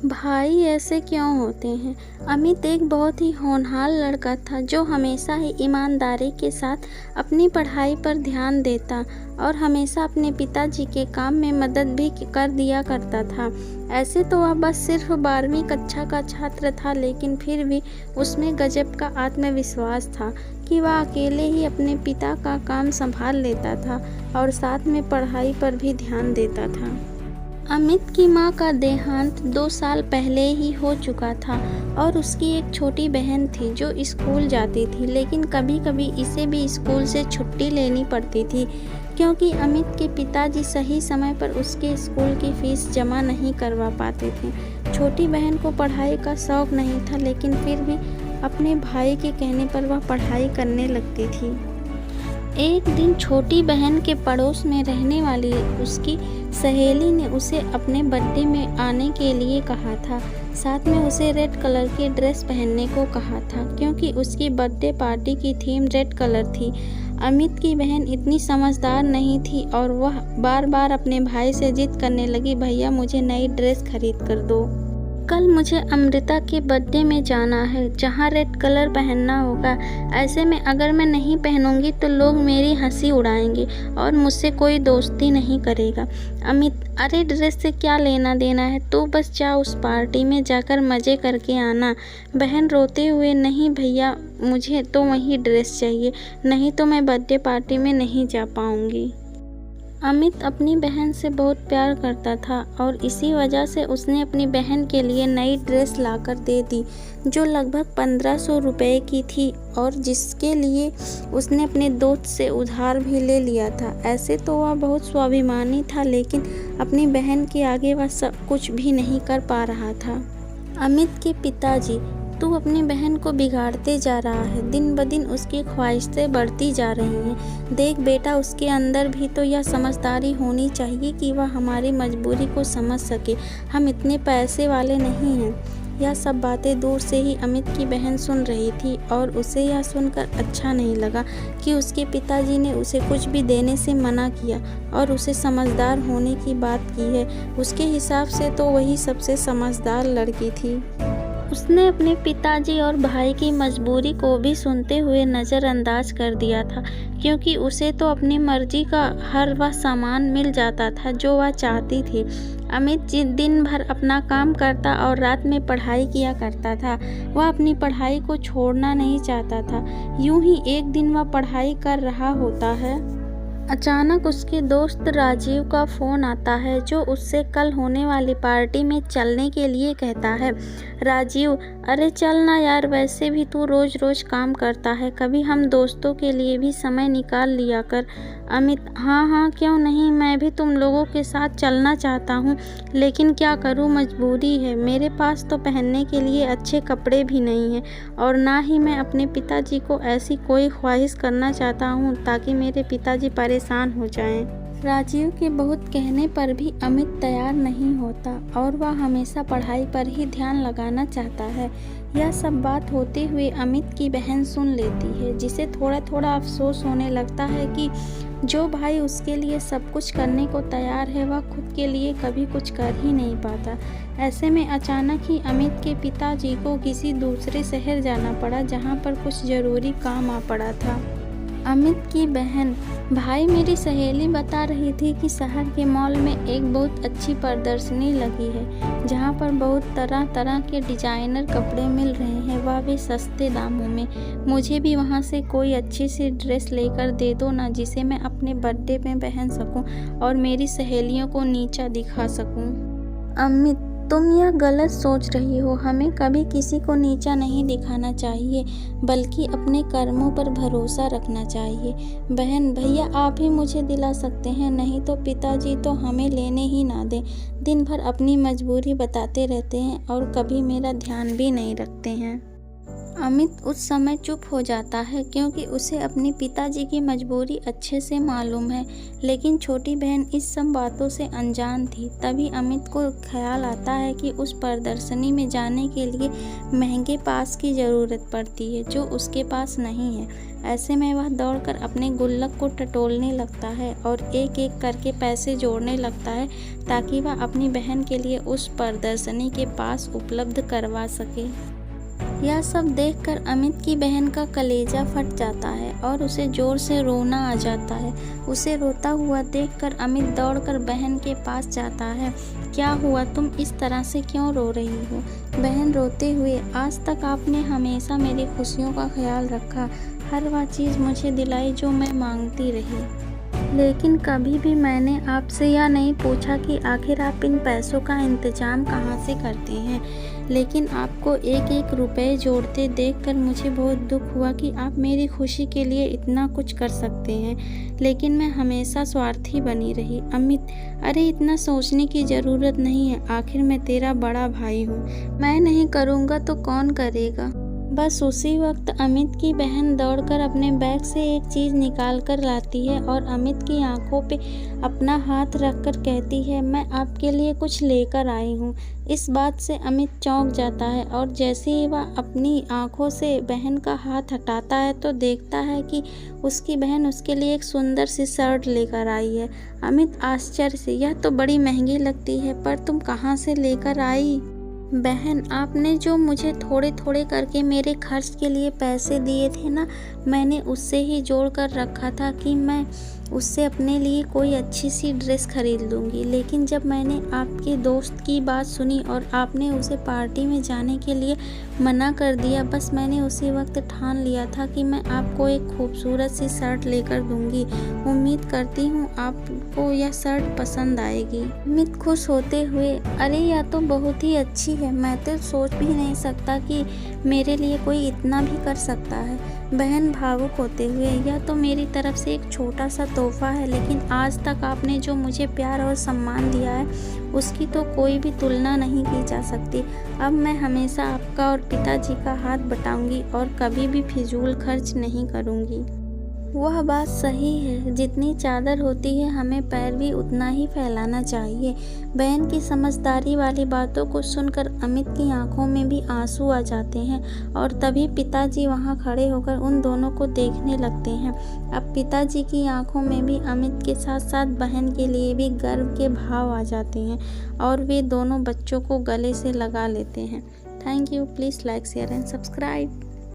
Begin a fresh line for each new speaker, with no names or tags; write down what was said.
भाई ऐसे क्यों होते हैं। अमित एक बहुत ही होनहार लड़का था जो हमेशा ही ईमानदारी के साथ अपनी पढ़ाई पर ध्यान देता और हमेशा अपने पिताजी के काम में मदद भी कर दिया करता था। ऐसे तो वह बस सिर्फ 12वीं कक्षा का छात्र था, लेकिन फिर भी उसमें गजब का आत्मविश्वास था कि वह अकेले ही अपने पिता का काम संभाल लेता था और साथ में पढ़ाई पर भी ध्यान देता था। अमित की मां का देहांत 2 साल पहले ही हो चुका था और उसकी एक छोटी बहन थी जो स्कूल जाती थी, लेकिन कभी कभी इसे भी स्कूल से छुट्टी लेनी पड़ती थी क्योंकि अमित के पिताजी सही समय पर उसके स्कूल की फीस जमा नहीं करवा पाते थे। छोटी बहन को पढ़ाई का शौक नहीं था, लेकिन फिर भी अपने भाई के कहने पर वह पढ़ाई करने लगती थी। एक दिन छोटी बहन के पड़ोस में रहने वाली उसकी सहेली ने उसे अपने बर्थडे में आने के लिए कहा था। साथ में उसे रेड कलर की ड्रेस पहनने को कहा था क्योंकि उसकी बर्थडे पार्टी की थीम रेड कलर थी। अमित की बहन इतनी समझदार नहीं थी और वह बार बार अपने भाई से जिद करने लगी, भैया मुझे नई ड्रेस खरीद कर दो। कल मुझे अमृता के बर्थडे में जाना है जहाँ रेड कलर पहनना होगा। ऐसे में अगर मैं नहीं पहनूंगी तो लोग मेरी हंसी उड़ाएंगे और मुझसे कोई दोस्ती नहीं करेगा। अमित, अरे ड्रेस से क्या लेना देना है, तू बस जा उस पार्टी में जाकर मज़े करके आना। बहन रोते हुए, नहीं भैया मुझे तो वही ड्रेस चाहिए, नहीं तो मैं बर्थडे पार्टी में नहीं जा पाऊँगी। अमित अपनी बहन से बहुत प्यार करता था और इसी वजह से उसने अपनी बहन के लिए नई ड्रेस लाकर दे दी जो लगभग 1500 रुपये की थी और जिसके लिए उसने अपने दोस्त से उधार भी ले लिया था। ऐसे तो वह बहुत स्वाभिमानी था, लेकिन अपनी बहन के आगे वह सब कुछ भी नहीं कर पा रहा था। अमित के पिताजी, तू अपनी बहन को बिगाड़ते जा रहा है, दिन ब दिन उसकी ख्वाहिशें बढ़ती जा रही हैं। देख बेटा, उसके अंदर भी तो यह समझदारी होनी चाहिए कि वह हमारी मजबूरी को समझ सके। हम इतने पैसे वाले नहीं हैं। यह सब बातें दूर से ही अमित की बहन सुन रही थी और उसे यह सुनकर अच्छा नहीं लगा कि उसके पिताजी ने उसे कुछ भी देने से मना किया और उसे समझदार होने की बात की है। उसके हिसाब से तो वही सबसे समझदार लड़की थी। उसने अपने पिताजी और भाई की मजबूरी को भी सुनते हुए नज़रअंदाज कर दिया था क्योंकि उसे तो अपनी मर्जी का हर वह सामान मिल जाता था जो वह चाहती थी। अमित दिन भर अपना काम करता और रात में पढ़ाई किया करता था। वह अपनी पढ़ाई को छोड़ना नहीं चाहता था। यूं ही एक दिन वह पढ़ाई कर रहा होता है, अचानक उसके दोस्त राजीव का फ़ोन आता है जो उससे कल होने वाली पार्टी में चलने के लिए कहता है। राजीव, अरे चल ना यार, वैसे भी तू रोज़ रोज़ काम करता है, कभी हम दोस्तों के लिए भी समय निकाल लिया कर। अमित, हाँ हाँ क्यों नहीं, मैं भी तुम लोगों के साथ चलना चाहता हूँ, लेकिन क्या करूँ, मजबूरी है। मेरे पास तो पहनने के लिए अच्छे कपड़े भी नहीं हैं और ना ही मैं अपने पिताजी को ऐसी कोई ख्वाहिश करना चाहता हूँ ताकि मेरे पिताजी परेशान हो जाएं। राजीव के बहुत कहने पर भी अमित तैयार नहीं होता और वह हमेशा पढ़ाई पर ही ध्यान लगाना चाहता है। यह सब बात होते हुए अमित की बहन सुन लेती है, जिसे थोड़ा थोड़ा अफसोस होने लगता है कि जो भाई उसके लिए सब कुछ करने को तैयार है वह खुद के लिए कभी कुछ कर ही नहीं पाता। ऐसे में अचानक ही अमित के पिताजी को किसी दूसरे शहर जाना पड़ा जहाँ पर कुछ ज़रूरी काम आ पड़ा था। अमित की बहन, भाई मेरी सहेली बता रही थी कि शहर के मॉल में एक बहुत अच्छी प्रदर्शनी लगी है जहां पर बहुत तरह तरह के डिजाइनर कपड़े मिल रहे हैं, वह भी सस्ते दामों में। मुझे भी वहां से कोई अच्छी सी ड्रेस लेकर दे दो ना, जिसे मैं अपने बर्थडे में पहन सकूं और मेरी सहेलियों को नीचा दिखा सकूं। अमित, तुम यह गलत सोच रही हो। हमें कभी किसी को नीचा नहीं दिखाना चाहिए, बल्कि अपने कर्मों पर भरोसा रखना चाहिए। बहन, भैया आप ही मुझे दिला सकते हैं, नहीं तो पिताजी तो हमें लेने ही ना दें। दिन भर अपनी मजबूरी बताते रहते हैं और कभी मेरा ध्यान भी नहीं रखते हैं। अमित उस समय चुप हो जाता है क्योंकि उसे अपने पिताजी की मजबूरी अच्छे से मालूम है, लेकिन छोटी बहन इस सब बातों से अनजान थी। तभी अमित को ख्याल आता है कि उस प्रदर्शनी में जाने के लिए महंगे पास की ज़रूरत पड़ती है जो उसके पास नहीं है। ऐसे में वह दौड़कर अपने गुल्लक को टटोलने लगता है और एक एक करके पैसे जोड़ने लगता है ताकि वह अपनी बहन के लिए उस प्रदर्शनी के पास उपलब्ध करवा सके। यह सब देखकर अमित की बहन का कलेजा फट जाता है और उसे जोर से रोना आ जाता है। उसे रोता हुआ देखकर अमित दौड़कर बहन के पास जाता है। क्या हुआ, तुम इस तरह से क्यों रो रही हो? बहन रोते हुए, आज तक आपने हमेशा मेरी खुशियों का ख्याल रखा, हर वह चीज़ मुझे दिलाई जो मैं मांगती रही, लेकिन कभी भी मैंने आपसे यह नहीं पूछा कि आखिर आप इन पैसों का इंतजाम कहाँ से करते हैं। लेकिन आपको एक एक रुपए जोड़ते देखकर मुझे बहुत दुख हुआ कि आप मेरी खुशी के लिए इतना कुछ कर सकते हैं, लेकिन मैं हमेशा स्वार्थी बनी रही। अमित, अरे इतना सोचने की ज़रूरत नहीं है, आखिर मैं तेरा बड़ा भाई हूँ। मैं नहीं करूँगा तो कौन करेगा? बस उसी वक्त अमित की बहन दौड़कर अपने बैग से एक चीज़ निकाल कर लाती है और अमित की आंखों पे अपना हाथ रखकर कहती है, मैं आपके लिए कुछ लेकर आई हूँ। इस बात से अमित चौंक जाता है और जैसे ही वह अपनी आंखों से बहन का हाथ हटाता है तो देखता है कि उसकी बहन उसके लिए एक सुंदर सी शर्ट लेकर आई है। अमित आश्चर्य से, यह तो बड़ी महंगी लगती है, पर तुम कहाँ से लेकर आई? बहन, आपने जो मुझे थोड़े थोड़े करके मेरे खर्च के लिए पैसे दिए थे ना, मैंने उससे ही जोड़ कर रखा था कि मैं उससे अपने लिए कोई अच्छी सी ड्रेस खरीद लूँगी। लेकिन जब मैंने आपके दोस्त की बात सुनी और आपने उसे पार्टी में जाने के लिए मना कर दिया, बस मैंने उसी वक्त ठान लिया था कि मैं आपको एक खूबसूरत सी शर्ट लेकर दूँगी। उम्मीद करती हूँ आपको यह शर्ट पसंद आएगी। अमित खुश होते हुए, अरे यह तो बहुत ही अच्छी है, मैं तो सोच भी नहीं सकता कि मेरे लिए कोई इतना भी कर सकता है। बहन भावुक होते हुए, यह तो मेरी तरफ से एक छोटा सा तोहफा है, लेकिन आज तक आपने जो मुझे प्यार और सम्मान दिया है उसकी तो कोई भी तुलना नहीं की जा सकती। अब मैं हमेशा आपका और पिताजी का हाथ बटाऊंगी और कभी भी फिजूल खर्च नहीं करूंगी। वह बात सही है, जितनी चादर होती है हमें पैर भी उतना ही फैलाना चाहिए। बहन की समझदारी वाली बातों को सुनकर अमित की आंखों में भी आंसू आ जाते हैं और तभी पिताजी वहां खड़े होकर उन दोनों को देखने लगते हैं। अब पिताजी की आंखों में भी अमित के साथ साथ बहन के लिए भी गर्व के भाव आ जाते हैं और वे दोनों बच्चों को गले से लगा लेते हैं। Thank you. Please like, share and subscribe.